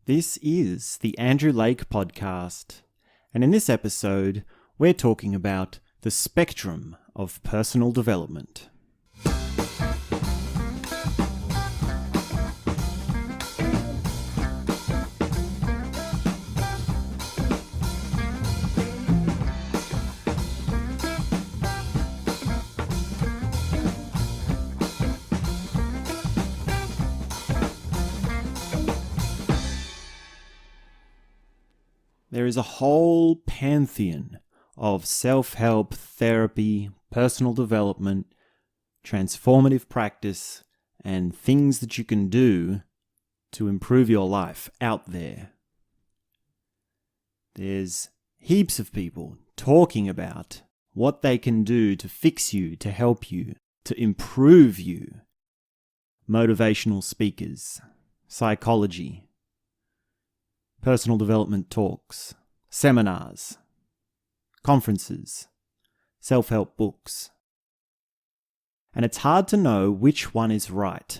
This is the Andrew Lake Podcast, and in this episode, we're talking about the spectrum of personal development. There is a whole pantheon of self-help, therapy, personal development, transformative practice, and things that you can do to improve your life out there. There's heaps of people talking about what they can do to fix you, to help you, to improve you. Motivational speakers, psychology, personal development talks, seminars, conferences, self-help books. And it's hard to know which one is right.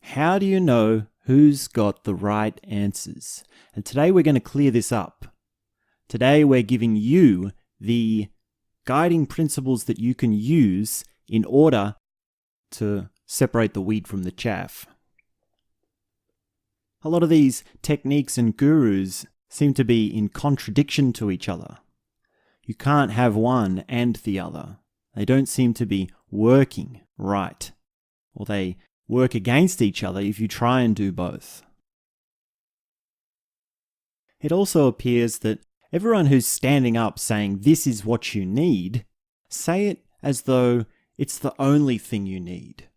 How do you know who's got the right answers? And today we're going to clear this up. Today we're giving you the guiding principles that you can use in order to separate the wheat from the chaff. A lot of these techniques and gurus seem to be in contradiction to each other. You can't have one and the other. They don't seem to be working right, or they work against each other if you try and do both. It also appears that everyone who's standing up saying this is what you need, say it as though it's the only thing you need.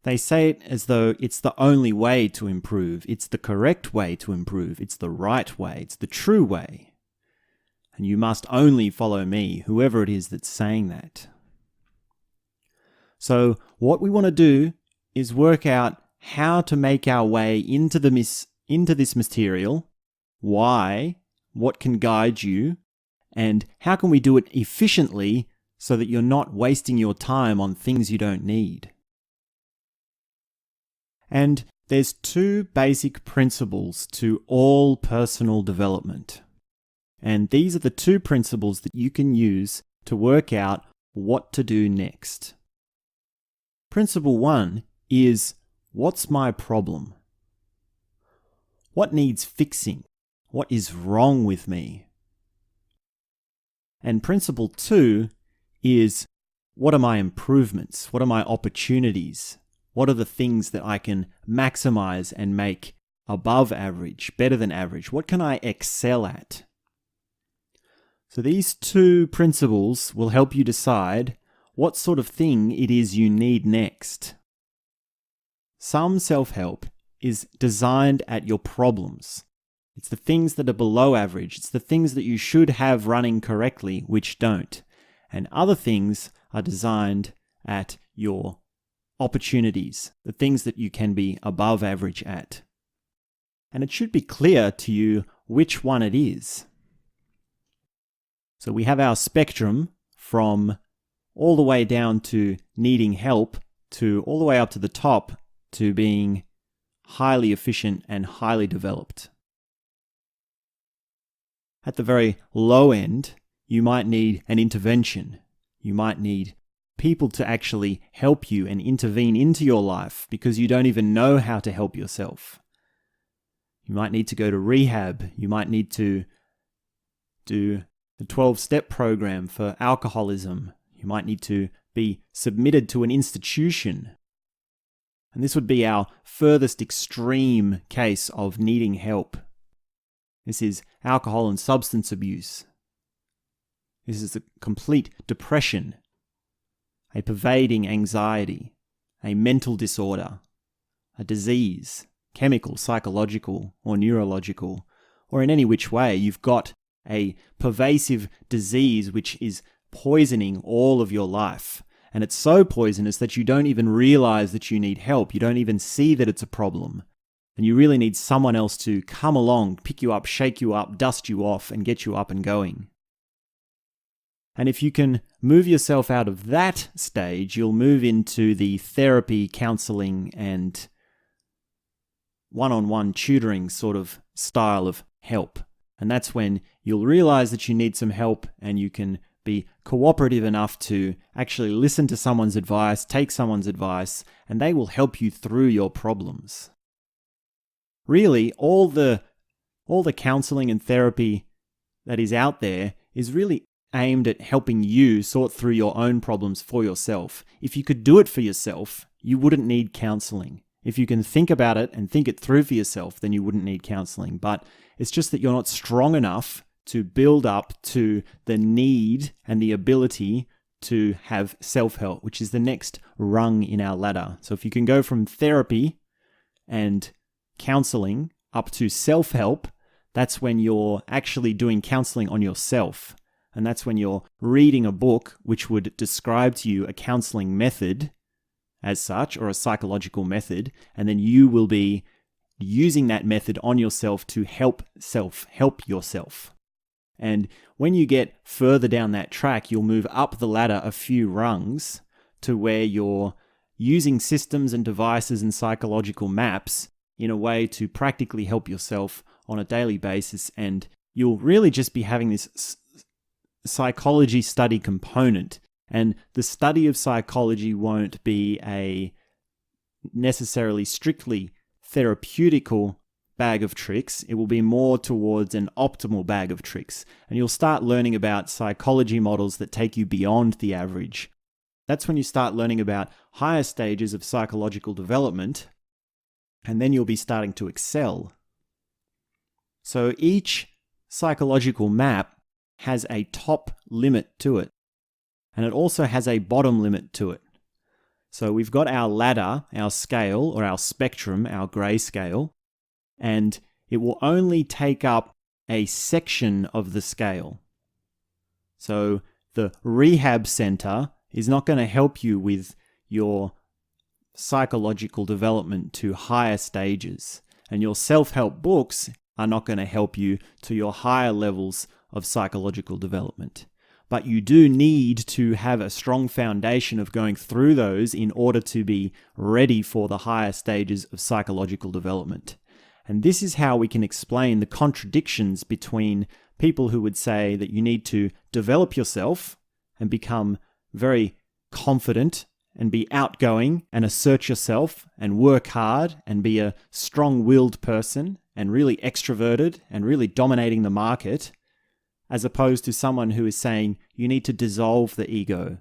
They say it as though it's the only way to improve, it's the correct way to improve, it's the right way, it's the true way. And you must only follow me, whoever it is that's saying that. So what we want to do is work out how to make our way into this material, why, what can guide you, and how can we do it efficiently so that you're not wasting your time on things you don't need. And there's two basic principles to all personal development. And these are the two principles that you can use to work out what to do next. Principle 1 is, what's my problem? What needs fixing? What is wrong with me? And principle 2 is, what are my improvements? What are my opportunities? What are the things that I can maximize and make above average, better than average? What can I excel at? So these two principles will help you decide what sort of thing it is you need next. Some self-help is designed at your problems. It's the things that are below average. It's the things that you should have running correctly, which don't. And other things are designed at your opportunities, the things that you can be above average at. And it should be clear to you which one it is. So we have our spectrum from all the way down to needing help to all the way up to the top to being highly efficient and highly developed. At the very low end, you might need an intervention. You might need people to actually help you and intervene into your life because you don't even know how to help yourself. You might need to go to rehab. You might need to do the 12-step program for alcoholism. You might need to be submitted to an institution. And this would be our furthest extreme case of needing help. This is alcohol and substance abuse. This is a complete depression, a pervading anxiety, a mental disorder, a disease, chemical, psychological, or neurological, or in any which way you've got a pervasive disease which is poisoning all of your life. And it's so poisonous that you don't even realize that you need help. You don't even see that it's a problem. And you really need someone else to come along, pick you up, shake you up, dust you off, and get you up and going. And if you can move yourself out of that stage, you'll move into the therapy, counselling, and one-on-one tutoring sort of style of help. And that's when you'll realize that you need some help, and you can be cooperative enough to actually listen to someone's advice, take someone's advice, and they will help you through your problems. Really, all the counseling and therapy that is out there is really aimed at helping you sort through your own problems for yourself. If you could do it for yourself, you wouldn't need counseling. If you can think about it and think it through for yourself, then you wouldn't need counseling. But it's just that you're not strong enough to build up to the need and the ability to have self-help, which is the next rung in our ladder. So if you can go from therapy and counseling up to self-help, that's when you're actually doing counseling on yourself. And that's when you're reading a book which would describe to you a counseling method as such, or a psychological method, and then you will be using that method on yourself to help yourself. And when you get further down that track, you'll move up the ladder a few rungs to where you're using systems and devices and psychological maps in a way to practically help yourself on a daily basis. And you'll really just be having this psychology study component. And the study of psychology won't be a necessarily strictly therapeutical bag of tricks. It will be more towards an optimal bag of tricks. And you'll start learning about psychology models that take you beyond the average. That's when you start learning about higher stages of psychological development, and then you'll be starting to excel. So each psychological map has a top limit to it, and it also has a bottom limit to it. So we've got our ladder, our scale, or our spectrum, our grey scale, and it will only take up a section of the scale. So the rehab center is not going to help you with your psychological development to higher stages, and your self-help books are not going to help you to your higher levels of psychological development. But you do need to have a strong foundation of going through those in order to be ready for the higher stages of psychological development. And this is how we can explain the contradictions between people who would say that you need to develop yourself and become very confident and be outgoing and assert yourself and work hard and be a strong-willed person and really extroverted and really dominating the market, as opposed to someone who is saying you need to dissolve the ego.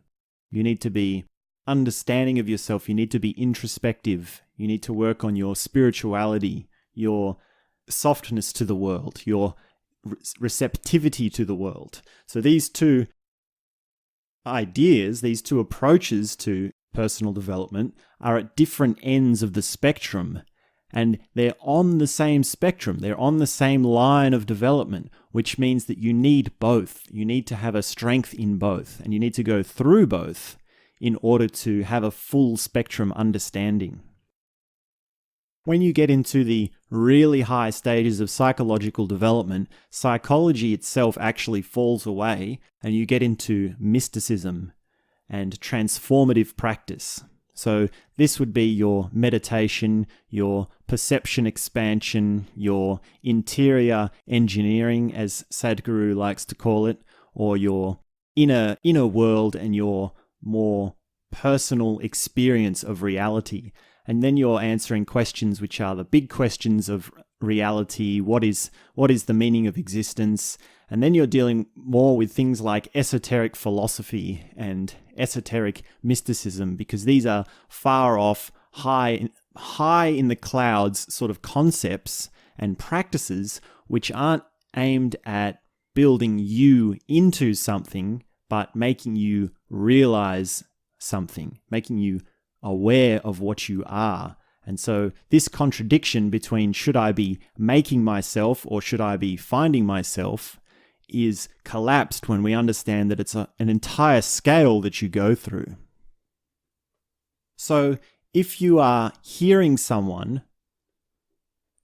You need to be understanding of yourself. You need to be introspective. You need to work on your spirituality, your softness to the world, your receptivity to the world. So these two ideas, these two approaches to personal development are at different ends of the spectrum. And they're on the same spectrum. They're on the same line of development, which means that you need both. You need to have a strength in both, and you need to go through both in order to have a full spectrum understanding. When you get into the really high stages of psychological development, psychology itself actually falls away, and you get into mysticism and transformative practice. So this would be your meditation, your perception expansion, your interior engineering, as Sadhguru likes to call it, or your inner world and your more personal experience of reality. And then you're answering questions which are the big questions of reality. What is the meaning of existence? And then you're dealing more with things like esoteric philosophy and esoteric mysticism, because these are far off, high in the clouds sort of concepts and practices which aren't aimed at building you into something, but making you realize something, making you aware of what you are. And so this contradiction between should I be making myself or should I be finding myself is collapsed when we understand that it's an entire scale that you go through. So if you are hearing someone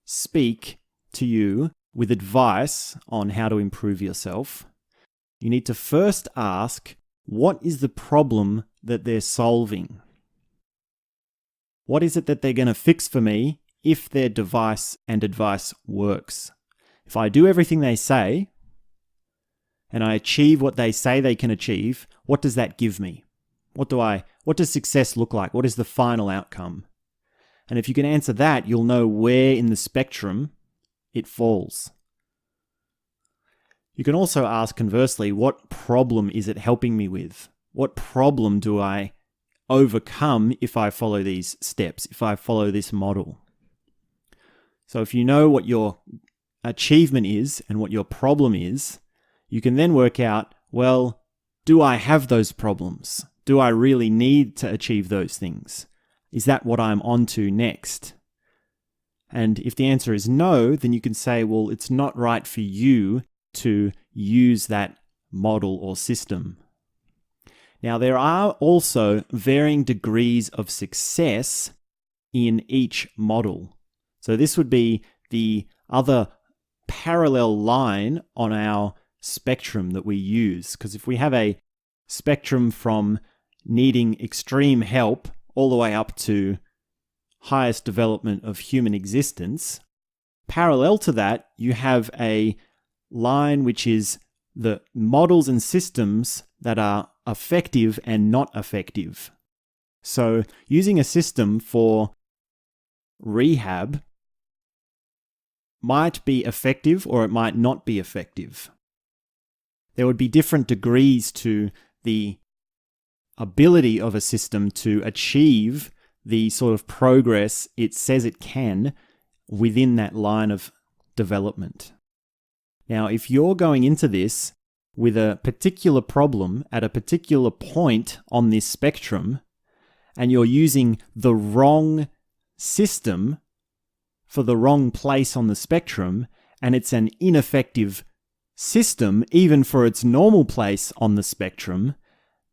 speak to you with advice on how to improve yourself, you need to first ask, what is the problem that they're solving? What is it that they're going to fix for me if their device and advice works. If I do everything they say, and I achieve what they say they can achieve, what does that give me? What does success look like? What is the final outcome? And if you can answer that, you'll know where in the spectrum it falls. You can also ask conversely, what problem is it helping me with? What problem do I overcome if I follow these steps, if I follow this model? So if you know what your achievement is and what your problem is, you can then work out, well, do I have those problems? Do I really need to achieve those things? Is that what I'm on to next? And if the answer is no, then you can say, well, it's not right for you to use that model or system. Now, there are also varying degrees of success in each model. So this would be the other parallel line on our spectrum that we use. Because if we have a spectrum from needing extreme help all the way up to highest development of human existence, parallel to that, you have a line which is the models and systems that are effective and not effective. So using a system for rehab might be effective or it might not be effective. There would be different degrees to the ability of a system to achieve the sort of progress it says it can within that line of development. Now, if you're going into this with a particular problem at a particular point on this spectrum, and you're using the wrong system for the wrong place on the spectrum, and it's an ineffective system even for its normal place on the spectrum,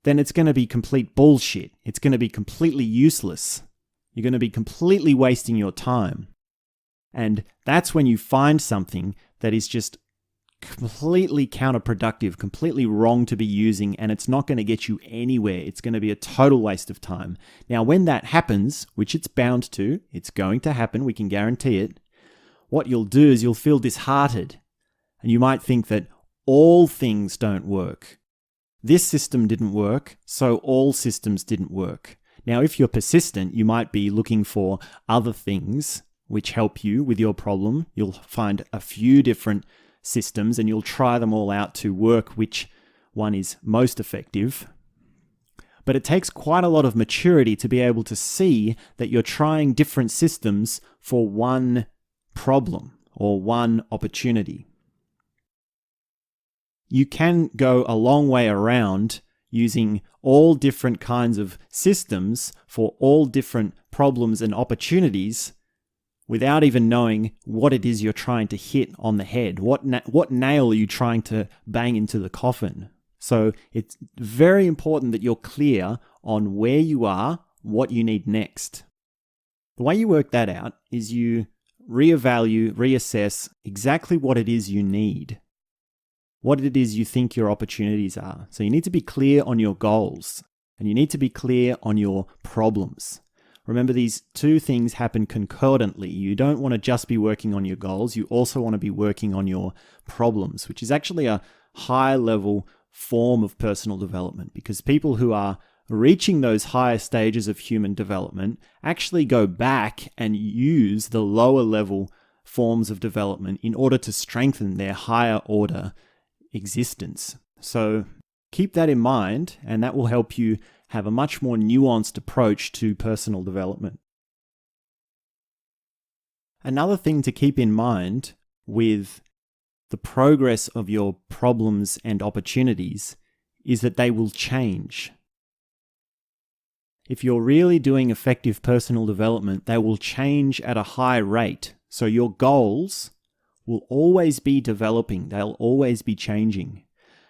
then it's going to be complete bullshit. It's going to be completely useless. You're going to be completely wasting your time. And that's when you find something that is just completely counterproductive, completely wrong to be using, and it's not going to get you anywhere. It's going to be a total waste of time. Now, when that happens, which it's bound to, it's going to happen, we can guarantee it, what you'll do is you'll feel disheartened, and you might think that all things don't work. This system didn't work, so all systems didn't work. Now, if you're persistent, you might be looking for other things which help you with your problem. You'll find a few different systems and you'll try them all out to work which one is most effective. But it takes quite a lot of maturity to be able to see that you're trying different systems for one problem or one opportunity. You can go a long way around using all different kinds of systems for all different problems and opportunities without even knowing what it is you're trying to hit on the head. What nail are you trying to bang into the coffin? So it's very important that you're clear on where you are, what you need next. The way you work that out is you reassess exactly what it is you need, what it is you think your opportunities are. So you need to be clear on your goals and you need to be clear on your problems. Remember, these two things happen concordantly. You don't want to just be working on your goals. You also want to be working on your problems, which is actually a high-level form of personal development, because people who are reaching those higher stages of human development actually go back and use the lower-level forms of development in order to strengthen their higher-order existence. So keep that in mind, and that will help you have a much more nuanced approach to personal development. Another thing to keep in mind with the progress of your problems and opportunities is that they will change. If you're really doing effective personal development, they will change at a high rate. So your goals will always be developing. They'll always be changing.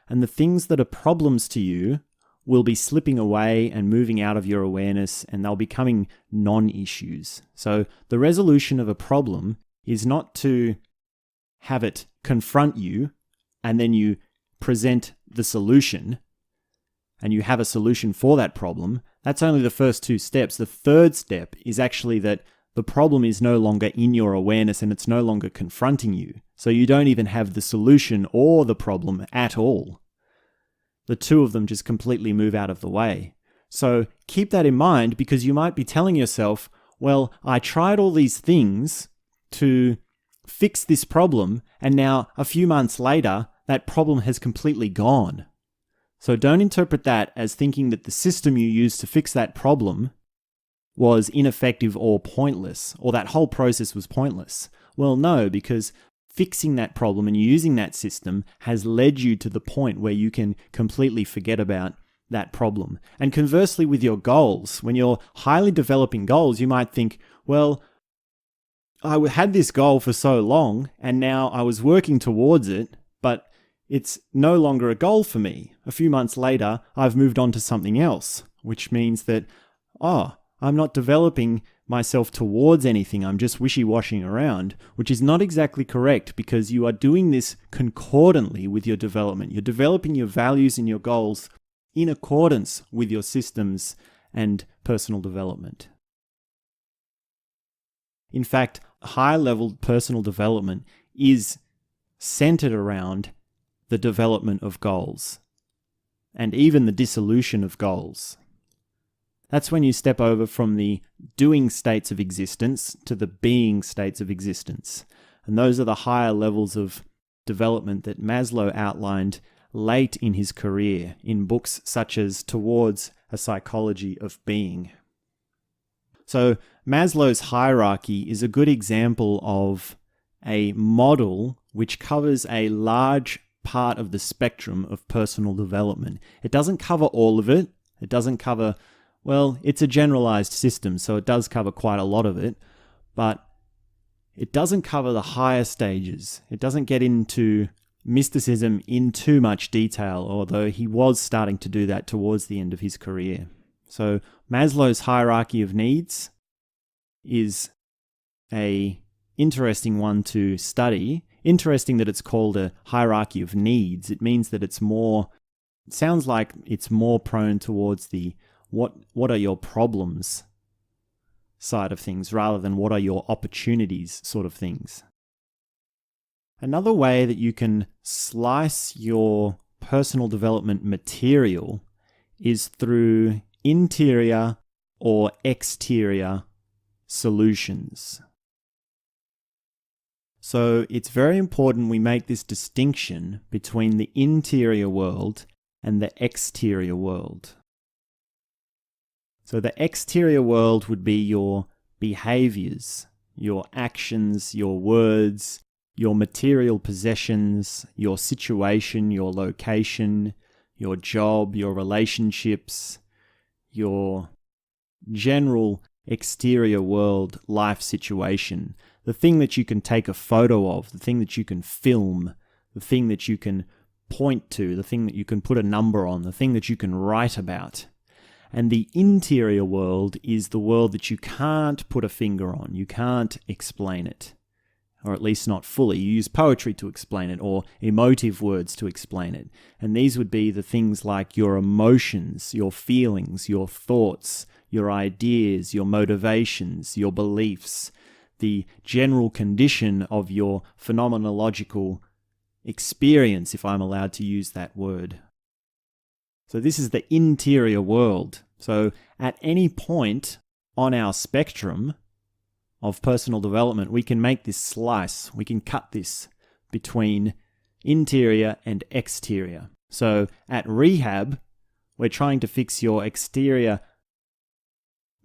And the things that are problems to you will be slipping away and moving out of your awareness, and they'll be becoming non-issues. So the resolution of a problem is not to have it confront you and then you present the solution and you have a solution for that problem. That's only the first two steps. The third step is actually that the problem is no longer in your awareness and it's no longer confronting you. So you don't even have the solution or the problem at all. The two of them just completely move out of the way. So keep that in mind, because you might be telling yourself, well, I tried all these things to fix this problem, and now a few months later, that problem has completely gone. So don't interpret that as thinking that the system you used to fix that problem was ineffective or pointless, or that whole process was pointless. Well, no, because fixing that problem and using that system has led you to the point where you can completely forget about that problem. And conversely, with your goals, when you're highly developing goals, you might think, well, I had this goal for so long and now I was working towards it, but it's no longer a goal for me. A few months later, I've moved on to something else, which means that, I'm not developing myself towards anything. I'm just wishy-washing around, which is not exactly correct, because you are doing this concordantly with your development. You're developing your values and your goals in accordance with your systems and personal development. In fact, high-level personal development is centered around the development of goals and even the dissolution of goals. That's when you step over from the doing states of existence to the being states of existence. And those are the higher levels of development that Maslow outlined late in his career in books such as Towards a Psychology of Being. So Maslow's hierarchy is a good example of a model which covers a large part of the spectrum of personal development. It doesn't cover all of it. It doesn't cover, well, it's a generalized system, so it does cover quite a lot of it, but it doesn't cover the higher stages. It doesn't get into mysticism in too much detail, although he was starting to do that towards the end of his career. So Maslow's hierarchy of needs is a interesting one to study. Interesting that it's called a hierarchy of needs. It means that it sounds like it's more prone towards the what are your problems side of things rather than what are your opportunities sort of things. Another way that you can slice your personal development material is through interior or exterior solutions. So it's very important we make this distinction between the interior world and the exterior world. So the exterior world would be your behaviors, your actions, your words, your material possessions, your situation, your location, your job, your relationships, your general exterior world life situation. The thing that you can take a photo of, the thing that you can film, the thing that you can point to, the thing that you can put a number on, the thing that you can write about. And the interior world is the world that you can't put a finger on. You can't explain it, or at least not fully. You use poetry to explain it, or emotive words to explain it. And these would be the things like your emotions, your feelings, your thoughts, your ideas, your motivations, your beliefs, the general condition of your phenomenological experience, if I'm allowed to use that word. So this is the interior world. So at any point on our spectrum of personal development, we can make this slice. We can cut this between interior and exterior. So at rehab, we're trying to fix your exterior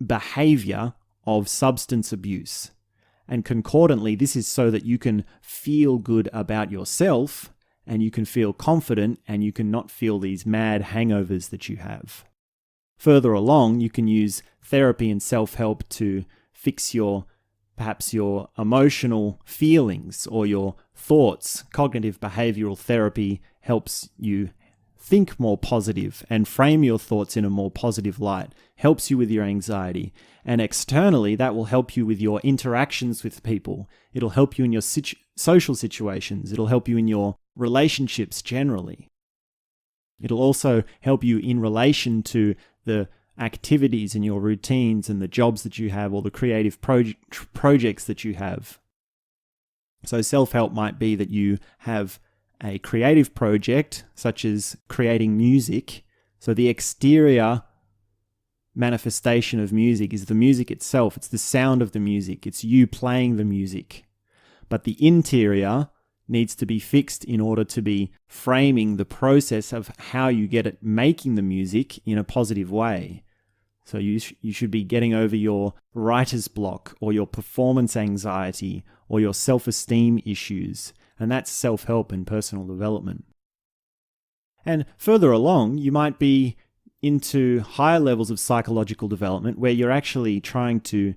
behavior of substance abuse. And concordantly, this is so that you can feel good about yourself and you can feel confident and you can not feel these mad hangovers that you have. Further along, you can use therapy and self-help to fix perhaps your emotional feelings or your thoughts. Cognitive behavioral therapy helps you think more positive and frame your thoughts in a more positive light, helps you with your anxiety. And externally, that will help you with your interactions with people. It'll help you in your social situations. It'll help you in your relationships generally. It'll also help you in relation to the activities and your routines and the jobs that you have or the creative projects that you have. So self-help might be that you have a creative project, such as creating music. So the exterior manifestation of music is the music itself. It's the sound of the music. It's you playing the music. But the interior needs to be fixed in order to be framing the process of how you get it making the music in a positive way. So you should be getting over your writer's block or your performance anxiety or your self-esteem issues. And that's self-help and personal development. And further along, you might be into higher levels of psychological development where you're actually trying to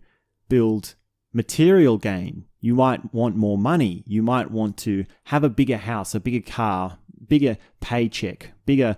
build material gain. You might want more money. You might want to have a bigger house, a bigger car, bigger paycheck, bigger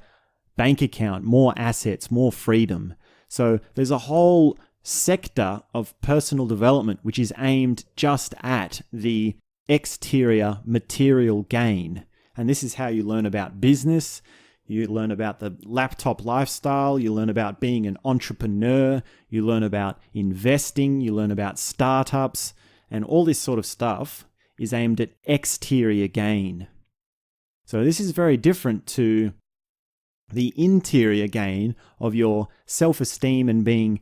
bank account, more assets, more freedom. So there's a whole sector of personal development which is aimed just at the exterior material gain. And this is how you learn about business. You learn about the laptop lifestyle. You learn about being an entrepreneur. You learn about investing. You learn about startups. And all this sort of stuff is aimed at exterior gain. So this is very different to the interior gain of your self-esteem and being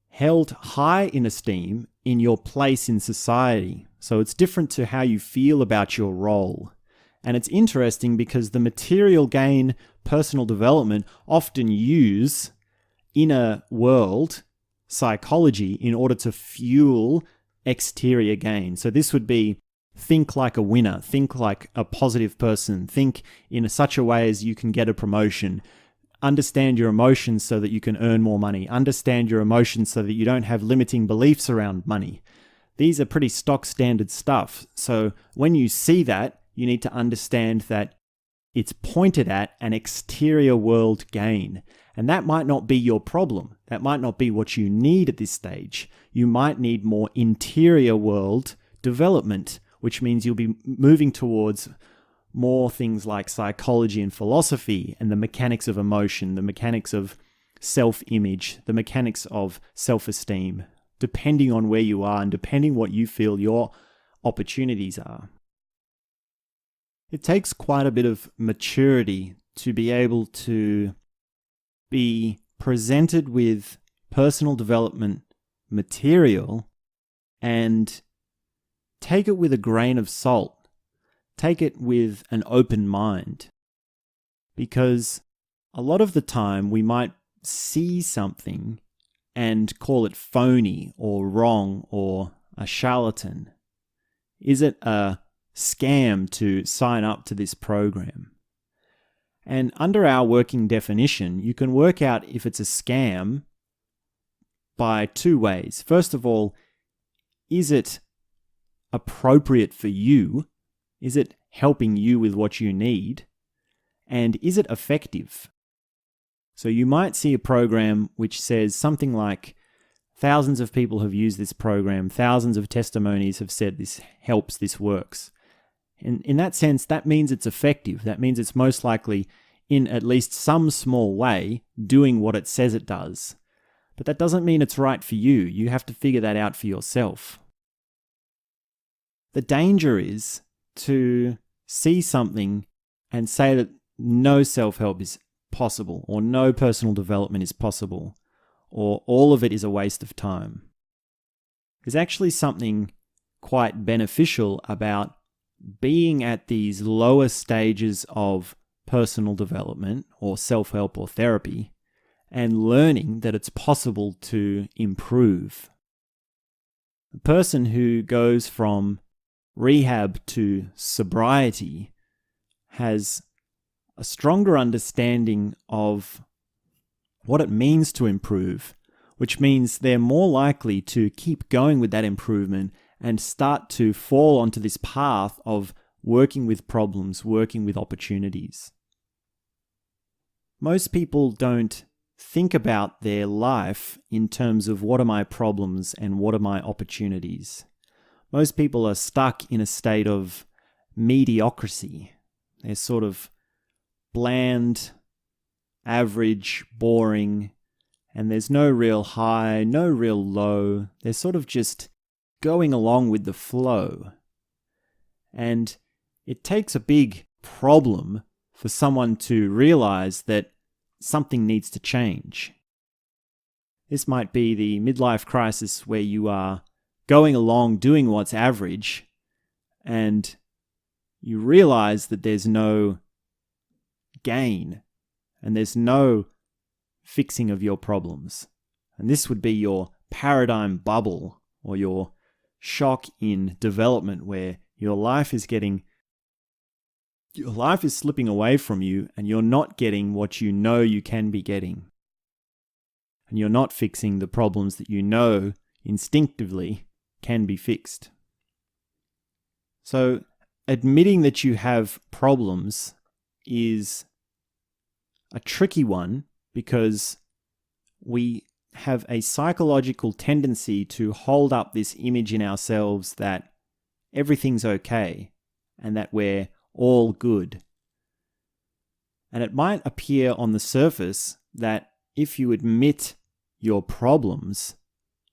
held high in esteem in your place in society. So it's different to how you feel about your role. And it's interesting because the material gain personal development often use inner world psychology in order to fuel exterior gain. So this would be think like a winner, think like a positive person, think in such a way as you can get a promotion, understand your emotions so that you can earn more money, understand your emotions so that you don't have limiting beliefs around money. These are pretty stock standard stuff. So when you see that, you need to understand that it's pointed at an exterior world gain. And that might not be your problem. That might not be what you need at this stage. You might need more interior world development, which means you'll be moving towards more things like psychology and philosophy and the mechanics of emotion, the mechanics of self-image, the mechanics of self-esteem, depending on where you are and depending what you feel your opportunities are. It takes quite a bit of maturity to be able to be presented with personal development material and take it with a grain of salt. Take it with an open mind. Because a lot of the time we might see something and call it phony or wrong or a charlatan. Is it a scam to sign up to this program? And under our working definition, you can work out if it's a scam by two ways. First of all, is it appropriate for you? Is it helping you with what you need? And is it effective? So you might see a program which says something like, thousands of people have used this program, thousands of testimonies have said this helps, this works. And in that sense, that means it's effective. That means it's most likely, in at least some small way, doing what it says it does. But that doesn't mean it's right for you. You have to figure that out for yourself. The danger is to see something and say that no self-help is possible, or no personal development is possible, or all of it is a waste of time. There's actually something quite beneficial about being at these lower stages of personal development or self-help or therapy and learning that it's possible to improve. A person who goes from rehab to sobriety has a stronger understanding of what it means to improve, which means they're more likely to keep going with that improvement and start to fall onto this path of working with problems, working with opportunities. Most people don't think about their life in terms of what are my problems and what are my opportunities. Most people are stuck in a state of mediocrity. They're sort of bland, average, boring, and there's no real high, no real low. They're sort of just going along with the flow. And it takes a big problem for someone to realize that something needs to change. This might be the midlife crisis where you are going along doing what's average, and you realize that there's no gain and there's no fixing of your problems. And this would be your paradigm bubble, or your shock in development, where your life is slipping away from you and you're not getting what you know you can be getting. And you're not fixing the problems that you know instinctively can be fixed. So admitting that you have problems is a tricky one, because we have a psychological tendency to hold up this image in ourselves that everything's okay and that we're all good. And it might appear on the surface that if you admit your problems,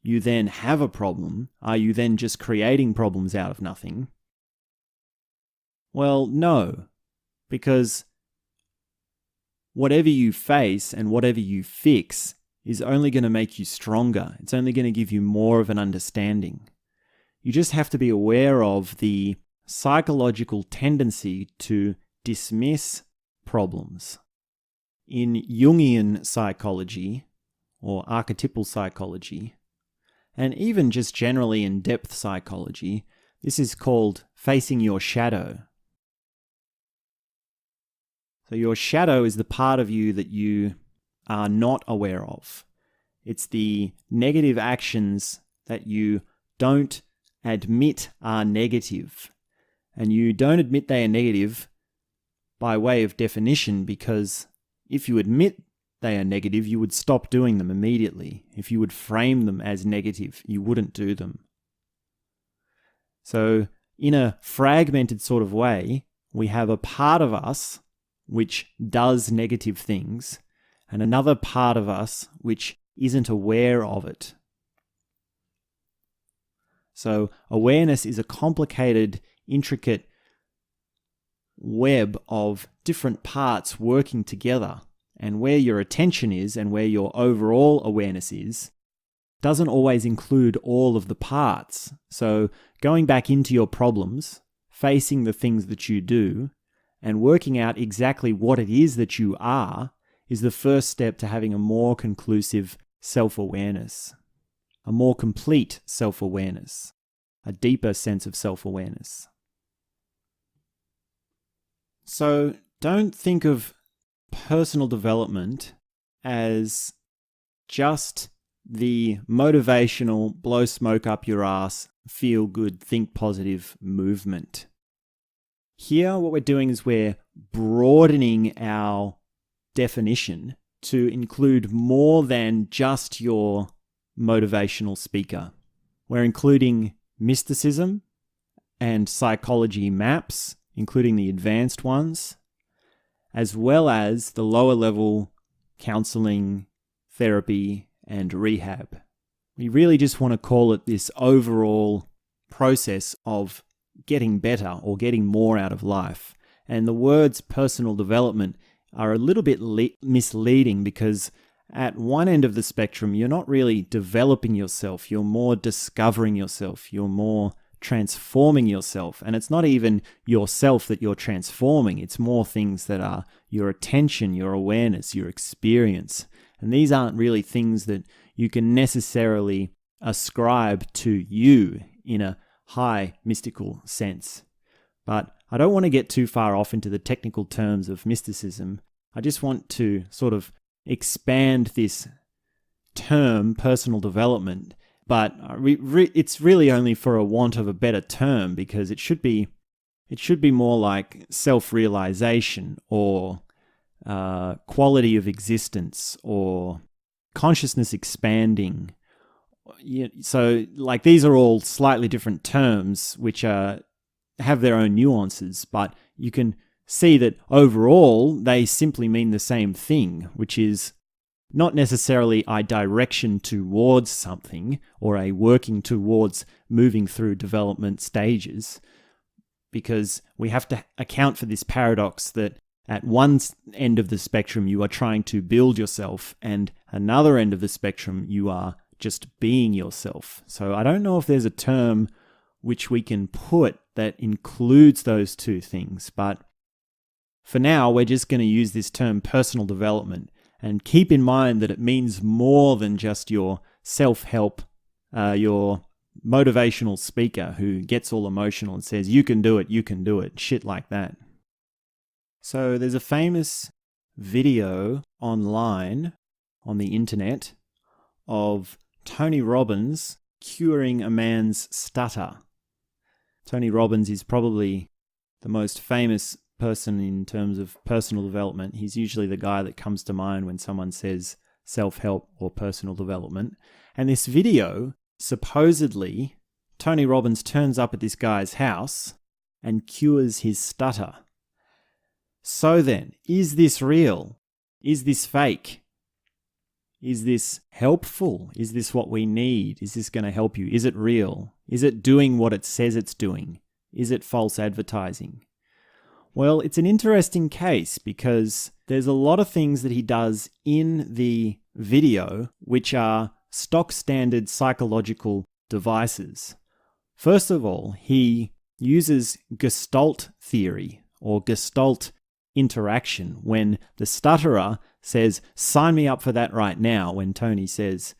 you then have a problem. Are you then just creating problems out of nothing? Well, no, because whatever you face and whatever you fix is only going to make you stronger. It's only going to give you more of an understanding. You just have to be aware of the psychological tendency to dismiss problems. In Jungian psychology, or archetypal psychology, and even just generally in depth psychology, this is called facing your shadow. So your shadow is the part of you that you are not aware of. It's the negative actions that you don't admit are negative. And you don't admit they are negative by way of definition, because if you admit they are negative, you would stop doing them immediately. If you would frame them as negative, you wouldn't do them. So in a fragmented sort of way, we have a part of us which does negative things, and another part of us which isn't aware of it. So awareness is a complicated, intricate web of different parts working together, and where your attention is and where your overall awareness is doesn't always include all of the parts. So going back into your problems, facing the things that you do, and working out exactly what it is that you are is the first step to having a more conclusive self-awareness, a more complete self-awareness, a deeper sense of self-awareness. So don't think of personal development as just the motivational, blow smoke up your ass, feel good, think positive movement. Here, what we're doing is we're broadening our definition to include more than just your motivational speaker. We're including mysticism and psychology maps, including the advanced ones, as well as the lower level counselling, therapy, and rehab. We really just want to call it this overall process of getting better or getting more out of life. And the words personal development are a little bit misleading, because at one end of the spectrum, you're not really developing yourself. You're more discovering yourself. You're more transforming yourself. And it's not even yourself that you're transforming. It's more things that are your attention, your awareness, your experience. And these aren't really things that you can necessarily ascribe to you in a high mystical sense. But I don't want to get too far off into the technical terms of mysticism. I just want to sort of expand this term, personal development, but it's really only for a want of a better term, because it should be more like self-realization, or quality of existence, or consciousness expanding. So like these are all slightly different terms which have their own nuances, but you can see that overall they simply mean the same thing, which is not necessarily a direction towards something or a working towards moving through development stages, because we have to account for this paradox that at one end of the spectrum you are trying to build yourself, and another end of the spectrum you are just being yourself. So I don't know if there's a term which we can put that includes those two things, but for now we're just going to use this term personal development. And keep in mind that it means more than just your self-help, your motivational speaker who gets all emotional and says, you can do it, shit like that. So there's a famous video online on the internet of Tony Robbins curing a man's stutter. Tony Robbins is probably the most famous person in terms of personal development. He's usually the guy that comes to mind when someone says self-help or personal development. And this video, supposedly, Tony Robbins turns up at this guy's house and cures his stutter. So then, is this real? Is this fake? Is this helpful? Is this what we need? Is this going to help you? Is it real? Is it doing what it says it's doing? Is it false advertising? Well, it's an interesting case because there's a lot of things that he does in the video which are stock standard psychological devices. First of all, he uses Gestalt theory or Gestalt interaction when the stutterer says, sign me up for that right now, when Tony says,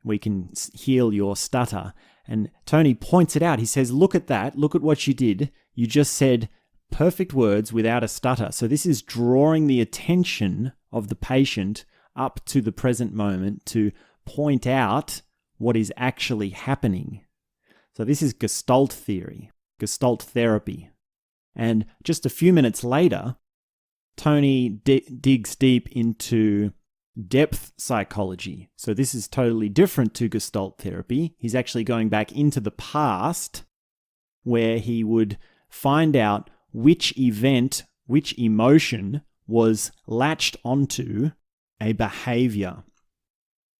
we can heal your stutter. And Tony points it out. He says, look at that. Look at what you did. You just said perfect words without a stutter. So this is drawing the attention of the patient up to the present moment to point out what is actually happening. So this is Gestalt theory, Gestalt therapy. And just a few minutes later, Tony digs deep into depth psychology. So this is totally different to Gestalt therapy. He's actually going back into the past where he would find out which event, which emotion was latched onto a behavior.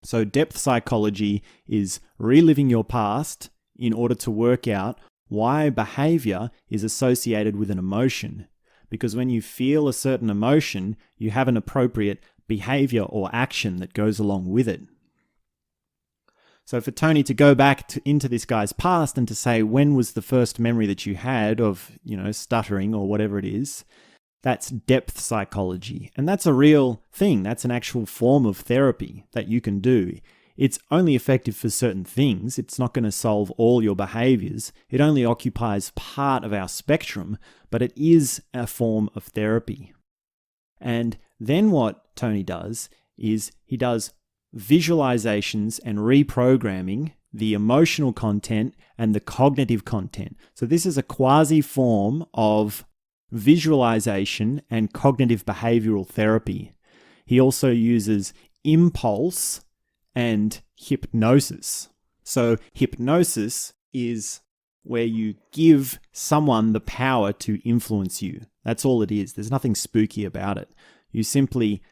So depth psychology is reliving your past in order to work out why behavior is associated with an emotion. Because when you feel a certain emotion, you have an appropriate behavior or action that goes along with it. So for Tony to go back into this guy's past and to say, when was the first memory that you had of, stuttering or whatever it is, that's depth psychology. And that's a real thing. That's an actual form of therapy that you can do. It's only effective for certain things. It's not going to solve all your behaviors. It only occupies part of our spectrum, but it is a form of therapy. And then what Tony does is he does visualizations and reprogramming the emotional content and the cognitive content. So this is a quasi form of visualization and cognitive behavioral therapy. He also uses impulse and hypnosis. So hypnosis is where you give someone the power to influence you. That's all it is. There's nothing spooky about it. You simply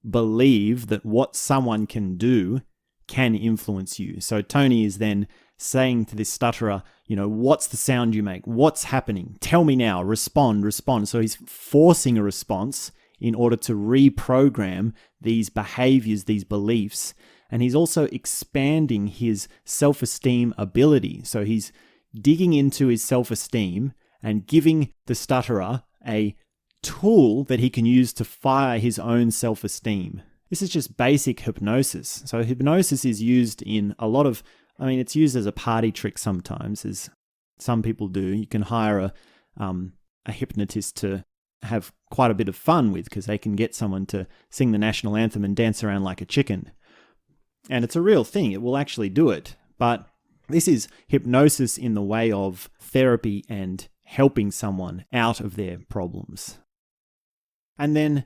believe that what someone can do can influence you. So Tony is then saying to this stutterer, what's the sound you make? What's happening? Tell me now. Respond. So he's forcing a response in order to reprogram these behaviors, these beliefs. And he's also expanding his self-esteem ability. So he's digging into his self-esteem and giving the stutterer a tool that he can use to fire his own self-esteem. This is just basic hypnosis. So hypnosis is used in a lot of, it's used as a party trick sometimes, as some people do. You can hire a hypnotist to have quite a bit of fun with because they can get someone to sing the national anthem and dance around like a chicken. And it's a real thing. It will actually do it. But this is hypnosis in the way of therapy and helping someone out of their problems. And then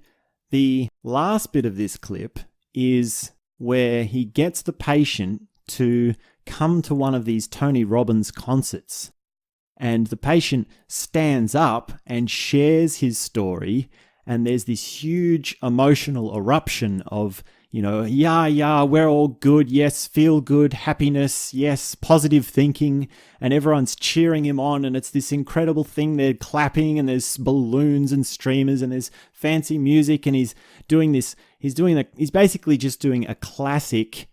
the last bit of this clip is where he gets the patient to come to one of these Tony Robbins concerts. And the patient stands up and shares his story. And there's this huge emotional eruption of yeah, we're all good. Yes, feel good, happiness. Yes, positive thinking. And everyone's cheering him on. And it's this incredible thing. They're clapping and there's balloons and streamers and there's fancy music. And he's basically just doing a classic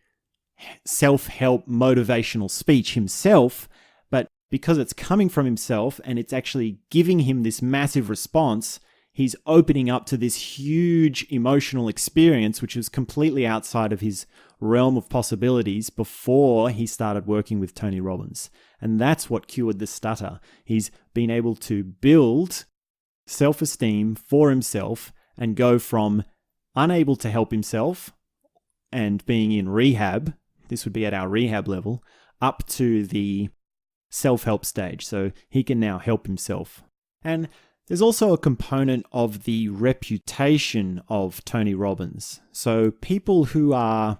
self-help motivational speech himself. But because it's coming from himself and it's actually giving him this massive response, he's opening up to this huge emotional experience, which was completely outside of his realm of possibilities before he started working with Tony Robbins. And that's what cured the stutter. He's been able to build self-esteem for himself and go from unable to help himself and being in rehab, this would be at our rehab level, up to the self-help stage. So he can now help himself. And there's also a component of the reputation of Tony Robbins. So people who are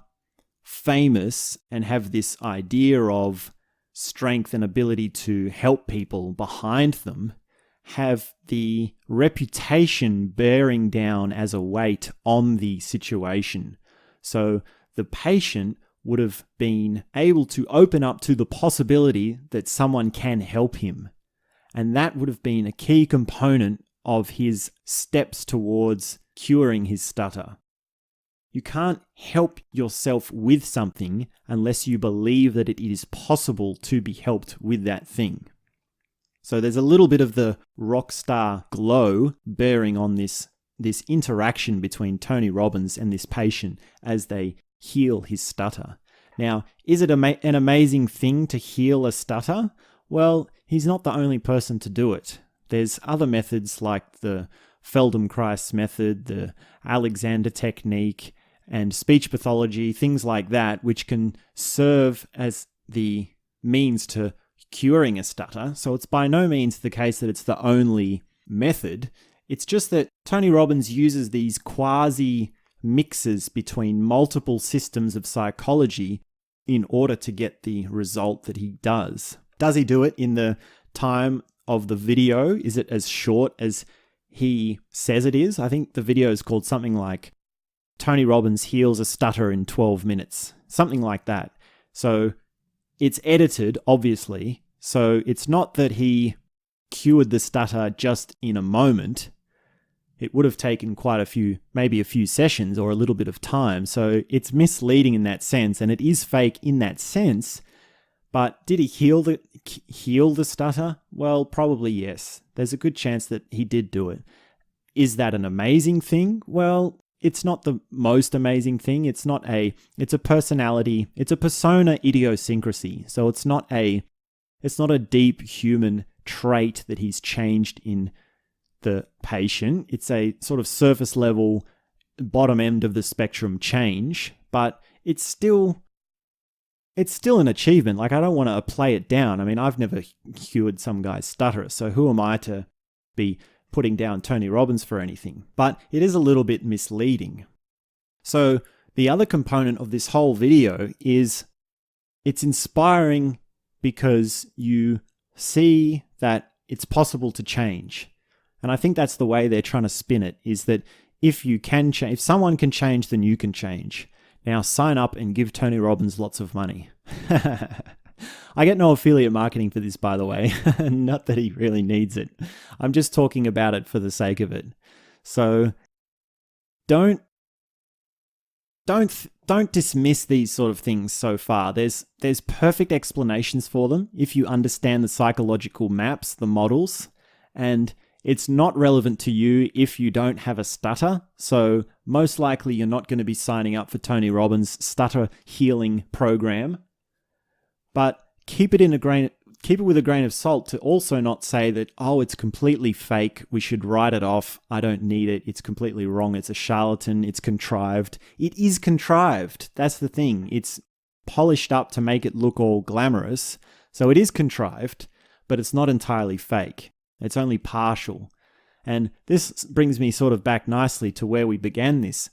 famous and have this idea of strength and ability to help people behind them have the reputation bearing down as a weight on the situation. So the patient would have been able to open up to the possibility that someone can help him. And that would have been a key component of his steps towards curing his stutter. You can't help yourself with something unless you believe that it is possible to be helped with that thing. So there's a little bit of the rock star glow bearing on this interaction between Tony Robbins and this patient as they heal his stutter. Now, is it an amazing thing to heal a stutter? Well, he's not the only person to do it. There's other methods like the Feldenkrais method, the Alexander technique, and speech pathology, things like that, which can serve as the means to curing a stutter. So it's by no means the case that it's the only method. It's just that Tony Robbins uses these quasi mixes between multiple systems of psychology in order to get the result that he does. Does he do it in the time of the video? Is it as short as he says it is? I think the video is called something like Tony Robbins heals a stutter in 12 minutes, something like that. So it's edited, obviously. So it's not that he cured the stutter just in a moment. It would have taken quite a few, maybe a few sessions or a little bit of time. So it's misleading in that sense, and it is fake in that sense. But did he heal the stutter? Well, probably yes. There's a good chance that he did do it. Is that an amazing thing? Well, it's not the most amazing thing. It's a personality, it's a persona idiosyncrasy. So it's not a deep human trait that he's changed in the patient. It's a sort of surface level, bottom end of the spectrum change, but it's still an achievement. Like, I don't want to play it down. I mean, I've never cured some guy's stutter, so who am I to be putting down Tony Robbins for anything? But it is a little bit misleading. So the other component of this whole video is it's inspiring because you see that it's possible to change. And I think that's the way they're trying to spin it, is that if someone can change, then you can change. Now sign up and give Tony Robbins lots of money. I get no affiliate marketing for this, by the way. Not that he really needs it. I'm just talking about it for the sake of it. So don't dismiss these sort of things so far. There's perfect explanations for them if you understand the psychological maps, the models, and it's not relevant to you if you don't have a stutter. So most likely you're not going to be signing up for Tony Robbins' stutter healing program. But keep it with a grain of salt to also not say that, oh, it's completely fake, we should write it off, I don't need it, it's completely wrong, it's a charlatan, it's contrived. It is contrived. That's the thing. It's polished up to make it look all glamorous. So it is contrived, but it's not entirely fake. It's only partial. And this brings me sort of back nicely to where we began this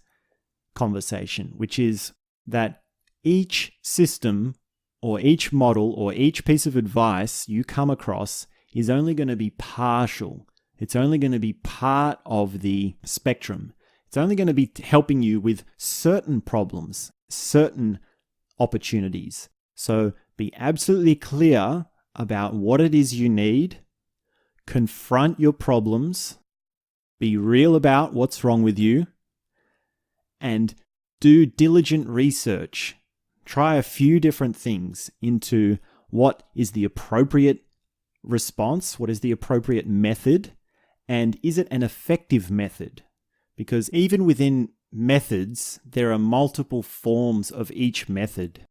conversation, which is that each system or each model or each piece of advice you come across is only going to be partial. It's only going to be part of the spectrum. It's only going to be helping you with certain problems, certain opportunities. So be absolutely clear about what it is you need. Confront your problems. Be real about what's wrong with you. And do diligent research. Try a few different things into what is the appropriate response, what is the appropriate method, and is it an effective method? Because even within methods, there are multiple forms of each method.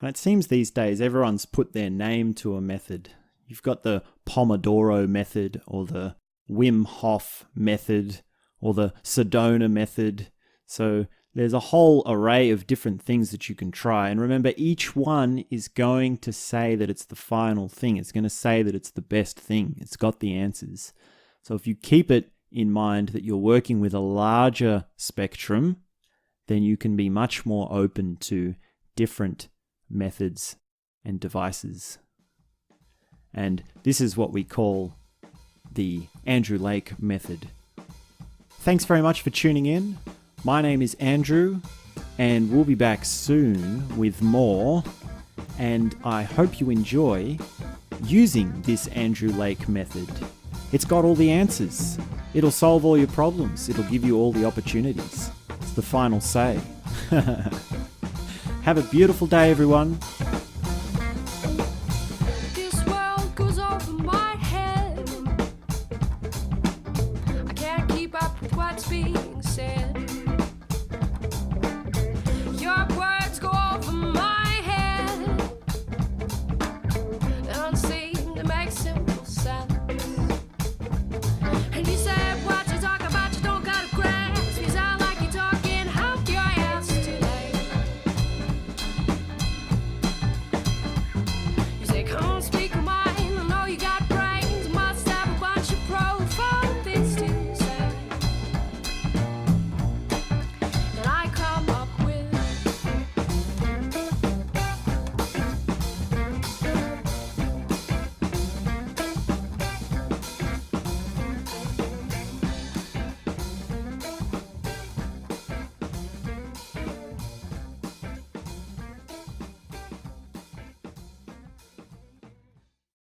And it seems these days everyone's put their name to a method. You've got the Pomodoro method, or the Wim Hof method, or the Sedona method. So there's a whole array of different things that you can try. And remember, each one is going to say that it's the final thing. It's going to say that it's the best thing. It's got the answers. So if you keep it in mind that you're working with a larger spectrum, then you can be much more open to different methods and devices. And this is what we call the Andrew Lake method. Thanks very much for tuning in. My name is Andrew, and we'll be back soon with more. And I hope you enjoy using this Andrew Lake method. It's got all the answers. It'll solve all your problems. It'll give you all the opportunities. It's the final say. Have a beautiful day, everyone. This world goes over my head. I can't keep up with what's being